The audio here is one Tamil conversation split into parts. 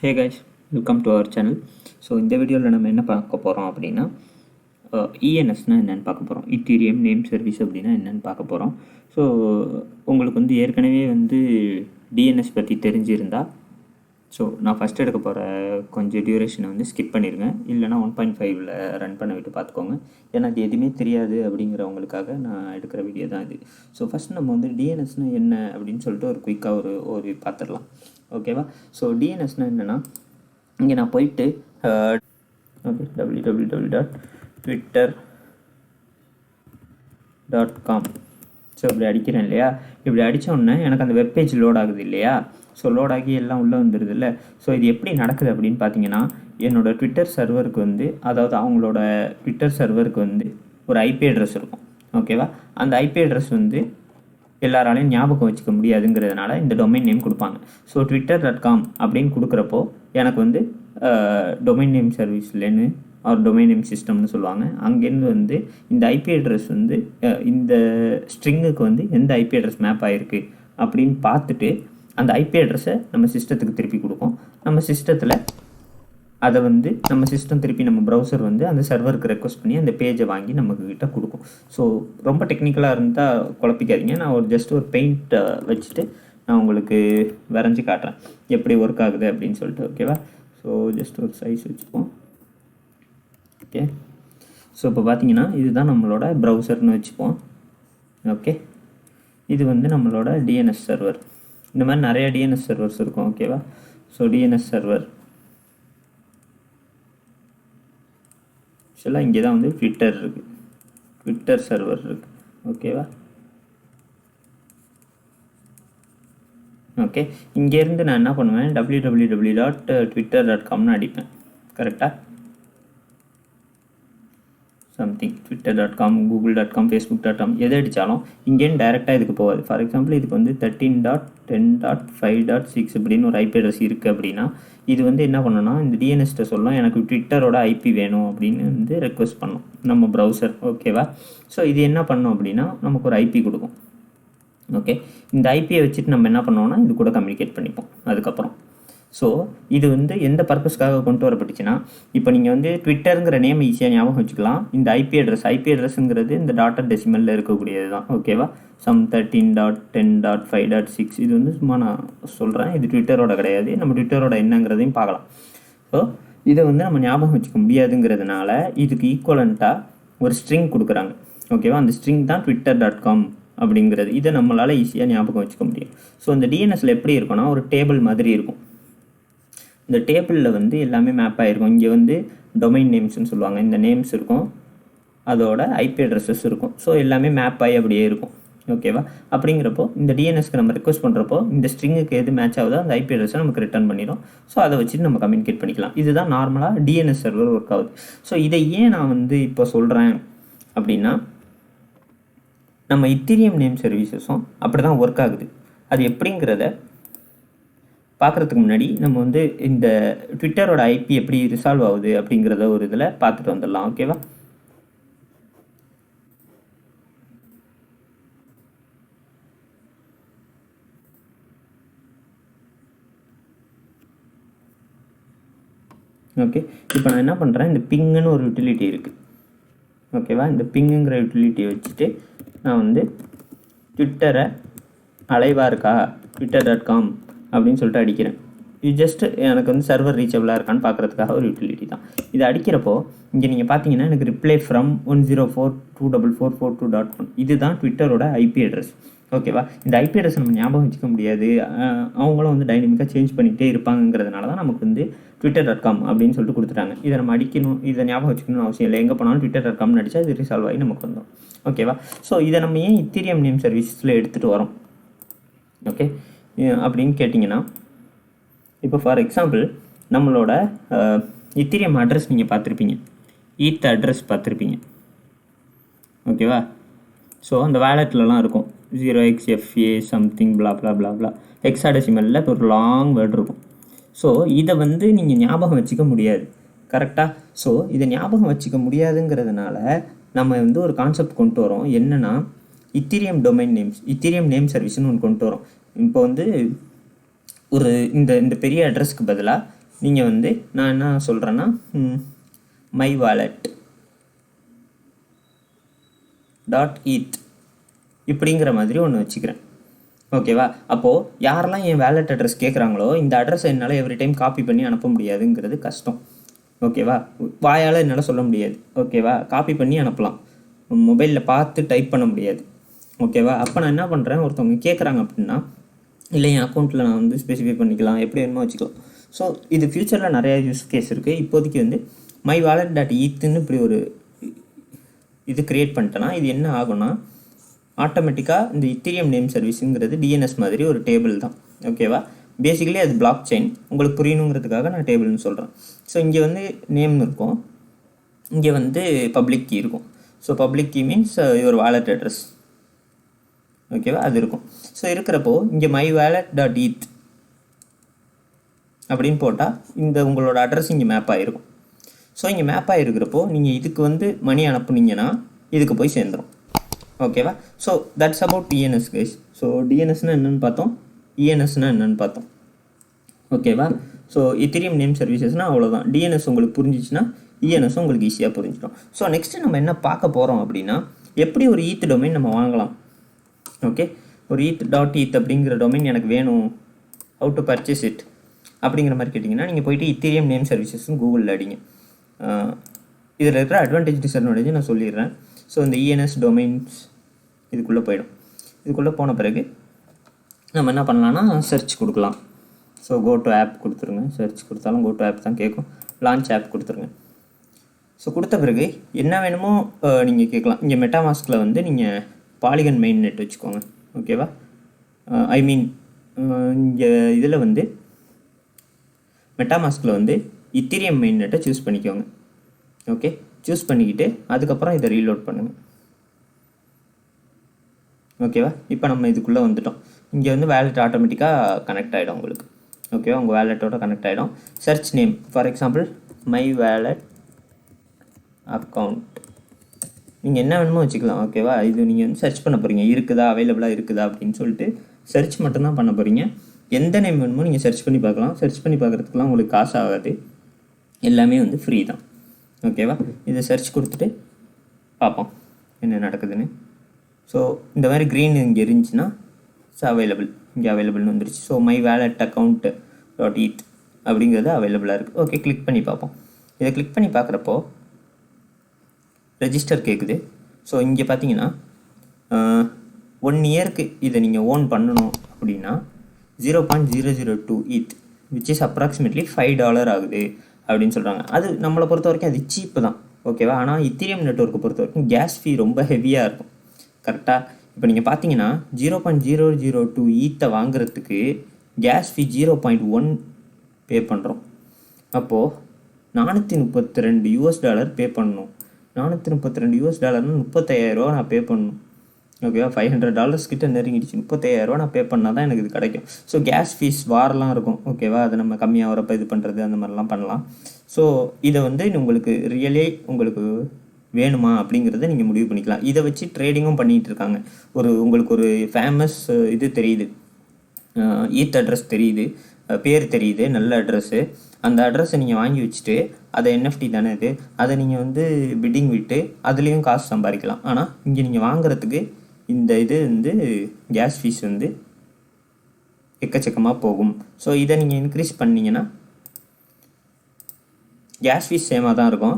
Hey guys, welcome to our channel. So இந்த வீடியோவில் நம்ம என்ன பார்க்க போகிறோம் அப்படின்னா இஎன்எஸ்னால் என்னென்னு பார்க்க போகிறோம். இத்தீரியம் நேம் சர்வீஸ் அப்படின்னா என்னென்னு பார்க்க போகிறோம். ஸோ உங்களுக்கு வந்து ஏற்கனவே வந்து டிஎன்எஸ் பற்றி தெரிஞ்சிருந்தால் ஸோ நான் ஃபஸ்ட் எடுக்க போகிற கொஞ்சம் டியூரேஷனை வந்து ஸ்கிப் பண்ணிடுங்க, இல்லைனா 1.5 ரன் பண்ண விட்டு பார்த்துக்கோங்க. ஏன்னா அது எதுவுமே தெரியாது அப்படிங்கிறவங்களுக்காக நான் எடுக்கிற வீடியோ தான் இது. ஸோ ஃபஸ்ட் நம்ம வந்து டிஎன்எஸ்னால் என்ன அப்படின்னு சொல்லிட்டு ஒரு குயிக்காக ஒரு பார்த்துடலாம். ஓகேவா? ஸோ டிஎன்எஸ்னால் என்னென்னா, இங்கே நான் போயிட்டு ஓகே www.twitter.com ஸோ இப்படி அடிக்கிறேன் இல்லையா? இப்படி அடித்தோடனே எனக்கு அந்த வெப்பேஜ் லோட் ஆகுது இல்லையா? ஸோ லோட் ஆகி எல்லாம் உள்ளே வந்துடுது இல்லை? ஸோ இது எப்படி நடக்குது அப்படின்னு பார்த்தீங்கன்னா, என்னோடய ட்விட்டர் சர்வருக்கு வந்து, அதாவது அவங்களோட ட்விட்டர் சர்வருக்கு வந்து ஒரு ஐபி அட்ரஸ் இருக்கும். ஓகேவா? அந்த ஐபி அட்ரஸ் வந்து எல்லாராலையும் ஞாபகம் வச்சுக்க முடியாதுங்கிறதுனால இந்த டொமைன் நேம் கொடுப்பாங்க. ஸோ twitter.com அப்படின்னு கொடுக்குறப்போ எனக்கு வந்து டொமைன் நேம் சர்வீஸ்லேன்னு ஒரு டொமைன் நேம் சிஸ்டம்னு சொல்லுவாங்க. அங்கேருந்து வந்து இந்த ஐபி அட்ரஸ் வந்து இந்த ஸ்ட்ரிங்குக்கு வந்து எந்த ஐபி அட்ரஸ் மேப் ஆகிருக்கு அப்படின்னு பார்த்துட்டு அந்த ஐபி அட்ரஸை நம்ம சிஸ்டத்துக்கு திருப்பி கொடுக்கும். நம்ம சிஸ்டத்தில் அதை வந்து நம்ம சிஸ்டம் திருப்பி நம்ம ப்ரௌசர் வந்து அந்த சர்வருக்கு ரெக்வஸ்ட் பண்ணி அந்த பேஜை வாங்கி நம்மக்கிட்ட கொடுக்கும். ஸோ ரொம்ப டெக்னிக்கலாக இருந்தால் குழப்பிக்காதீங்க. நான் ஒரு பெயிண்ட்டை வச்சுட்டு நான் உங்களுக்கு வரைஞ்சி காட்டுறேன் எப்படி ஒர்க் ஆகுது அப்படின்னு சொல்லிட்டு. ஓகேவா? ஸோ ஜஸ்ட் ஒரு சைஸ் வச்சுப்போம். ஓகே, ஸோ இப்போ பார்த்தீங்கன்னா இதுதான் நம்மளோட ப்ரௌசர்னு வச்சுப்போம். ஓகே, இது வந்து நம்மளோட டிஎன்எஸ் சர்வர். இந்த மாதிரி நிறைய டிஎன்எஸ் சர்வர்ஸ் இருக்கும். ஓகேவா? ஸோ டிஎன்எஸ் சர்வர் ஆக்சுவலாக இங்கே தான் வந்து ட்விட்டர் இருக்குது, ட்விட்டர் சர்வர் இருக்குது. ஓகேவா? ஓகே, இங்கேருந்து நான் என்ன பண்ணுவேன், www.twitter.comனு அடிப்பேன். கரெக்டாக? சம்திங் twitter.com, google.com, facebook.com எது அடித்தாலும் இங்கேருந்து டைரெக்டாக இதுக்கு போகாது. ஃபார் எக்ஸாம்பிள் இதுக்கு வந்து 13.10.5.6 அப்படின்னு ஒரு ஐபி அட்ரஸ் இருக்குது அப்படின்னா இது வந்து என்ன பண்ணணும்னா, இந்த டிஎன்எஸ்ட்டை சொல்லலாம் எனக்கு ட்விட்டரோட ஐபி வேணும் அப்படின்னு வந்து ரெக்வஸ்ட் பண்ணோம் நம்ம ப்ரௌசர். ஓகேவா? ஸோ இது என்ன பண்ணோம் அப்படின்னா நமக்கு ஒரு ஐபி கொடுக்கும். ஓகே, இந்த ஐபியை வச்சுட்டு நம்ம என்ன பண்ணோம்னா இது கூட கம்யூனிகேட் பண்ணிப்போம் அதுக்கப்புறம். ஸோ இது வந்து எந்த பர்பஸ்க்காக கொண்டு வரப்பட்டுச்சுன்னா, இப்போ நீங்கள் வந்து ட்விட்டருங்கிற நேம் ஈஸியாக ஞாபகம் வச்சுக்கலாம். இந்த ஐபி அட்ரஸுங்கிறது இந்த டாட்டர் டெசிமலில் இருக்கக்கூடியது தான். ஓகேவா? சம் 13.10.5.6 இது வந்து சும்மா நான் சொல்கிறேன், இது ட்விட்டரோட கிடையாது. நம்ம ட்விட்டரோட என்னங்கிறதையும் பார்க்கலாம். ஸோ இதை வந்து நம்ம ஞாபகம் வச்சுக்க முடியாதுங்கிறதுனால இதுக்கு ஈக்குவலண்ட்டாக ஒரு ஸ்ட்ரிங் கொடுக்குறாங்க. ஓகேவா? அந்த ஸ்ட்ரிங் தான் twitter.com அப்படிங்கிறது. இதை நம்மளால் ஈஸியாக ஞாபகம் வச்சுக்க முடியும். ஸோ இந்த டிஎன்எஸில் எப்படி இருக்குன்னா, ஒரு டேபிள் மாதிரி இருக்கும். இந்த டேபிளில் வந்து எல்லாமே மேப் ஆகிருக்கும். இங்கே வந்து டொமைன் நேம்ஸ்னு சொல்லுவாங்க, இந்த நேம்ஸ் இருக்கும், அதோட ஐபி அட்ரஸஸ் இருக்கும். ஸோ எல்லாமே மேப் ஆகி அப்படியே இருக்கும். ஓகேவா? அப்படிங்கிறப்போ இந்த டிஎன்எஸ்க்கு நம்ம ரெக்வஸ்ட் பண்ணுறப்போ இந்த ஸ்ட்ரிங்குக்கு எது மேட்ச் ஆகுதோ அந்த ஐபி அட்ரஸை நமக்கு ரிட்டர்ன் பண்ணிடும். ஸோ அதை வச்சுட்டு நம்ம கம்யூனிகேட் பண்ணிக்கலாம். இதுதான் நார்மலாக டிஎன்எஸ் சர்வர் ஒர்க் ஆகுது. ஸோ இதை ஏன் நான் வந்து இப்போ சொல்கிறேன் அப்படின்னா, நம்ம இத்தீரியம் நேம் சர்வீசஸும் அப்படி தான் ஒர்க் ஆகுது. அது எப்படிங்கிறத பார்க்குறதுக்கு முன்னாடி நம்ம வந்து இந்த ட்விட்டரோட ஐபி எப்படி ரிசால்வ் ஆகுது அப்படிங்கிறத ஒரு இதில் பார்த்துட்டு வந்துடலாம். ஓகேவா? ஓகே, இப்போ நான் என்ன பண்ணுறேன், இந்த பிங்குன்னு ஒரு யூட்டிலிட்டி இருக்குது. ஓகேவா? இந்த பிங்குங்கிற யூட்டிலிட்டியை வச்சுட்டு நான் வந்து ட்விட்டரை அலைவாக இருக்கா twitter.com அப்படின்னு சொல்லிட்டு அடிக்கிறேன். இது ஜஸ்ட்டு எனக்கு வந்து சர்வர் ரீச்சபிளாக இருக்கான்னு பார்க்குறதுக்காக ஒரு யூட்டிலிட்டி தான். இது அடிக்கிறப்போ இங்கே நீங்கள் பார்த்தீங்கன்னா எனக்கு ரிப்ளை ஃப்ரம் 104.244.42.1 இதுதான் ட்விட்டரோட ஐபி அட்ரஸ். ஓகேவா? இந்த ஐபி அட்ரஸ் நம்ம ஞாபகம் வச்சுக்க முடியாது, அவங்களும் வந்து டைனமிக்காக சேஞ்ச் பண்ணிகிட்டே இருப்பாங்கிறதுனால தான் நமக்கு வந்து twitter.com அப்படின்னு சொல்லிட்டு கொடுத்துட்டாங்க. இதை நம்ம அடிக்கணும், இதை ஞாபகம் வச்சுக்கணும்னு அவசியம் இல்லை. எங்கே போனாலும் twitter.comனு அடித்தா இது ரிசால்வ் ஆகி நமக்கு வந்தோம். ஓகேவா? ஸோ இதை நம்ம ஏன் இத்தீரியம் நேம் சர்வீஸில் எடுத்துகிட்டு வரோம் ஓகே அப்படின்னு கேட்டிங்கன்னா, இப்போ ஃபார் எக்ஸாம்பிள் நம்மளோட இத்தீரியம் அட்ரஸ் நீங்கள் பார்த்துருப்பீங்க, ஈத் அட்ரஸ் பார்த்துருப்பீங்க. ஓகேவா? ஸோ அந்த வேலெட்லலாம் இருக்கும் 0xFA சம்திங் பிளா பிளா பிளா பிளா ஹெக்ஸாடெசிமலில் ஒரு லாங் வேர்டு இருக்கும். ஸோ இதை வந்து நீங்கள் ஞாபகம் வச்சுக்க முடியாது. கரெக்டாக? ஸோ இதை ஞாபகம் வச்சுக்க முடியாதுங்கிறதுனால நம்ம வந்து ஒரு கான்செப்ட் கொண்டு வரோம். என்னென்னா ethereum domain names, ethereum name சர்வீஸ்னு ஒன்று கொண்டு வரோம். இப்போ வந்து ஒரு இந்த பெரிய அட்ரஸ்க்கு பதிலாக நீங்கள் வந்து நான் என்ன சொல்கிறேன்னா மை வாலெட் .eth இப்படிங்கிற மாதிரி ஒன்று வச்சுக்கிறேன். ஓகேவா? அப்போது யாரெல்லாம் என் வேலெட் அட்ரஸ் கேட்குறாங்களோ இந்த அட்ரஸை என்னால் எவ்ரி டைம் காப்பி பண்ணி அனுப்ப முடியாதுங்கிறது கஷ்டம். ஓகேவா? வாயால் என்னால் சொல்ல முடியாது. ஓகேவா? காப்பி பண்ணி அனுப்பலாம், மொபைலில் பார்த்து டைப் பண்ண முடியாது. ஓகேவா? அப்போ நான் என்ன பண்ணுறேன், ஒருத்தவங்க கேட்குறாங்க அப்படின்னா இல்லை என் அக்கௌண்ட்டில் நான் வந்து ஸ்பெசிஃபை பண்ணிக்கலாம், எப்படி வேணுமோ வச்சுக்கலாம். ஸோ இது ஃப்யூச்சரில் நிறையா யூஸ் கேஸ் இருக்குது. இப்போதைக்கு வந்து மை வாலெட் .ethன்னு இப்படி ஒரு இது க்ரியேட் பண்ணிட்டேன்னா இது என்ன ஆகும்னா ஆட்டோமேட்டிக்காக இந்த Ethereum நேம் சர்வீஸுங்கிறது DNS மாதிரி ஒரு டேபிள் தான். ஓகேவா? பேசிக்கலி அது பிளாக் செயின், உங்களுக்கு புரியணுங்கிறதுக்காக நான் டேபிள்னு சொல்கிறேன். ஸோ இங்கே வந்து நேம் இருக்கும், இங்கே வந்து பப்ளிக் கீ இருக்கும். So public key means your wallet address. ஓகேவா? அது இருக்கும். ஸோ இருக்கிறப்போ இங்கே மை வாலெட் .eth அப்படின்னு போட்டால் இந்த உங்களோட அட்ரஸ் இங்கே மேப் ஆகிருக்கும். ஸோ இங்கே மேப் ஆகிருக்கிறப்போ நீங்கள் இதுக்கு வந்து மணி அனுப்புனீங்கன்னா இதுக்கு போய் சேர்ந்துடும். ஓகேவா? So that's about ENS guys. So DNSனால் என்னென்னு பார்த்தோம், ENSனால் என்னென்னு பார்த்தோம். ஓகேவா? ஸோ Ethereum நேம் சர்வீசஸ்னால் அவ்வளோதான். DNS உங்களுக்கு புரிஞ்சிச்சுன்னா ENS உங்களுக்கு ஈஸியாக புரிஞ்சிடும். ஸோ நெக்ஸ்ட்டு நம்ம என்ன பார்க்க போகிறோம் அப்படின்னா எப்படி ஒரு ETH டொமைன் நம்ம வாங்கலாம். ஓகே, ஒரு ETH.eth அப்படிங்கிற டொமைன் எனக்கு வேணும், ஹவு டு பர்ச்சேஸ் இட் அப்படிங்கிற மாதிரி கேட்டிங்கன்னா நீங்கள் போய்ட்டு Ethereum நேம் சர்வீசஸ்ன்னு கூகுளில் அடிங்க. இதில் இருக்கிற அட்வான்டேஜ் டிஸ்அட்வான்டேஜ் நான் சொல்லிடுறேன். ஸோ இந்த ENS டொமைன்ஸ் இதுக்குள்ளே போயிடும். இதுக்குள்ளே போன பிறகு நம்ம என்ன பண்ணலான்னா சர்ச் கொடுக்கலாம். ஸோ கோ டு ஆப் கொடுத்துருங்க. சர்ச் கொடுத்தாலும் கோ டு ஆப் தான் கேட்கும். லான்ச் ஆப் கொடுத்துருங்க. ஸோ கொடுத்த பிறகு என்ன வேணுமோ நீங்கள் கேட்கலாம். இங்கே மெட்டாமாஸ்கில் வந்து நீங்கள் பாலிகன் மெயின் நெட் வச்சுக்கோங்க. ஓகேவா? ஐ மீன் இங்கே இதில் வந்து மெட்டாமாஸ்கில் வந்து Ethereum மெயின் நெட்டை சூஸ் பண்ணிக்கோங்க. ஓகே, சூஸ் பண்ணிக்கிட்டு அதுக்கப்புறம் இதை ரீலோட் பண்ணுங்கள். ஓகேவா? இப்போ நம்ம இதுக்குள்ளே வந்துட்டோம். இங்கே வந்து வேலெட் ஆட்டோமேட்டிக்காக கனெக்ட் ஆகிடும் உங்களுக்கு. ஓகேவா? உங்கள் வேலெட்டோட கனெக்ட் ஆகிடும். Search name for example my wallet account, நீங்கள் என்ன வேணுமோ வச்சுக்கலாம். ஓகேவா? இது நீங்கள் வந்து சர்ச் பண்ண போகிறீங்க, இருக்குதா அவைலபிளாக இருக்குதா அப்படின்னு சொல்லிட்டு சர்ச் மட்டும்தான் பண்ண போகிறீங்க. எந்த நேம் வேணுமோ நீங்கள் சர்ச் பண்ணி பார்க்கலாம். சர்ச் பண்ணி பார்க்குறதுக்குலாம் உங்களுக்கு காசு ஆகாது, எல்லாமே வந்து ஃப்ரீ தான். ஓகேவா? இதை சர்ச் கொடுத்துட்டு பார்ப்போம் என்ன நடக்குதுன்னு. ஸோ இந்த மாதிரி க்ரீன் இங்கே இருந்துச்சுன்னா அவைலபிள், இங்கே அவைலபிள்னு வந்துருச்சு. So my wallet account .eth அப்படிங்கிறது அவைலபிளாக இருக்குது. ஓகே, கிளிக் பண்ணி பார்ப்போம். இதை கிளிக் பண்ணி பார்க்குறப்போ ரெஜிஸ்டர் கேட்குது. ஸோ இங்கே பார்த்தீங்கன்னா 1 இயருக்கு இதை நீங்கள் ஓன் பண்ணணும் அப்படின்னா 0.002 ETH விச் இஸ் அப்ராக்சிமேட்லி $5 ஆகுது அப்படின்னு சொல்கிறாங்க. அது நம்மளை பொறுத்த வரைக்கும் அது சீப்பு தான். ஓகேவா? ஆனால் Ethereum நெட்வொர்க்கை பொறுத்த வரைக்கும் கேஸ் ஃபீ ரொம்ப ஹெவியாக இருக்கும். கரெக்டாக? இப்போ நீங்கள் பார்த்தீங்கன்னா 0.002 ETH வாங்குறதுக்கு கேஸ் ஃபீ 0.1 பே பண்ணுறோம். அப்போது $432 பே பண்ணணும். $432 $35,000 நான் பே பண்ணணும். ஓகேவா? $500 கிட்ட நெருங்கிடுச்சு. $35,000 நான் பே பண்ணால் தான் எனக்கு இது கிடைக்கும். ஸோ கேஸ் ஃபீஸ் வாரெலாம் இருக்கும். ஓகேவா? அதை நம்ம கம்மியாக வரப்போ இது பண்ணுறது அந்த மாதிரிலாம் பண்ணலாம். ஸோ இதை வந்து உங்களுக்கு ரியலே உங்களுக்கு வேணுமா அப்படிங்கிறத நீங்கள் முடிவு பண்ணிக்கலாம். இதை வச்சு ட்ரேடிங்கும் பண்ணிகிட்டு இருக்காங்க. உங்களுக்கு ஒரு ஃபேமஸ் இது தெரியுது, ETH அட்ரஸ் தெரியுது, பேர் தெரியுது, நல்ல அட்ரஸ்ஸு. அந்த அட்ரஸை நீங்கள் வாங்கி வச்சுட்டு அதை NFT தானே இது, அதை நீங்கள் வந்து பிட்டிங் விட்டு அதுலேயும் காசு சம்பாதிக்கலாம். ஆனால் இங்கே நீங்கள் வாங்குறதுக்கு இந்த இது வந்து கேஸ் ஃபீஸ் வந்து எக்கச்சக்கமாக போகும். ஸோ இதை நீங்கள் இன்க்ரீஸ் பண்ணிங்கன்னா கேஸ் ஃபீஸ் சேமாக தான் இருக்கும்.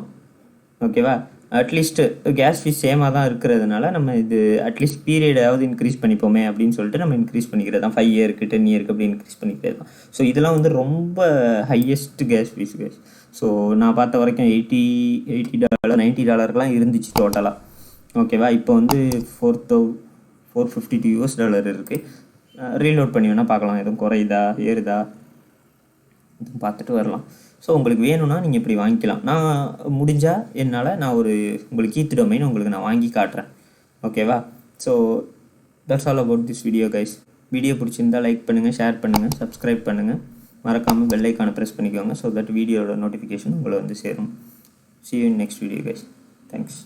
ஓகேவா? அட்லீஸ்ட்டு கேஸ் ஃபீஸ் சேமாக தான் இருக்கிறதுனால நம்ம இது அட்லீஸ்ட் பீரியடாவது இன்க்ரீஸ் பண்ணிப்போமே அப்படின்னு சொல்லிட்டு நம்ம இன்க்ரீஸ் பண்ணிக்கிறது தான். 5 இயருக்கு 10 இயருக்கு அப்படி இன்க்ரீஸ் பண்ணிக்கிறது தான். ஸோ இதெல்லாம் வந்து ரொம்ப highest gas fees case. So நான் பார்த்த வரைக்கும் $80 $90 இருந்துச்சு டோட்டலாக. ஓகேவா? இப்போ வந்து $452 இருக்குது. ரீலோட் பண்ணி வேணால் பார்க்கலாம், எதுவும் குறையுதா ஏறுதா இதுவும் பார்த்துட்டு வரலாம். ஸோ உங்களுக்கு வேணும்னா நீங்கள் இப்படி வாங்கிக்கலாம். நான் முடிஞ்சால் நான் உங்களுக்கு ETH டொமைன் உங்களுக்கு நான் வாங்கி காட்டுறேன். ஓகேவா? So that's all about this video guys. Video பிடிச்சிருந்தால் லைக் பண்ணுங்கள், ஷேர் பண்ணுங்கள், சப்ஸ்கிரைப் பண்ணுங்கள், மறக்காமல் பெல் ஐக்கானை ப்ரெஸ் பண்ணிக்கோங்க. ஸோ தட் வீடியோட நோட்டிஃபிகேஷன் உங்களை வந்து சேரும். See you in next video guys. Thanks.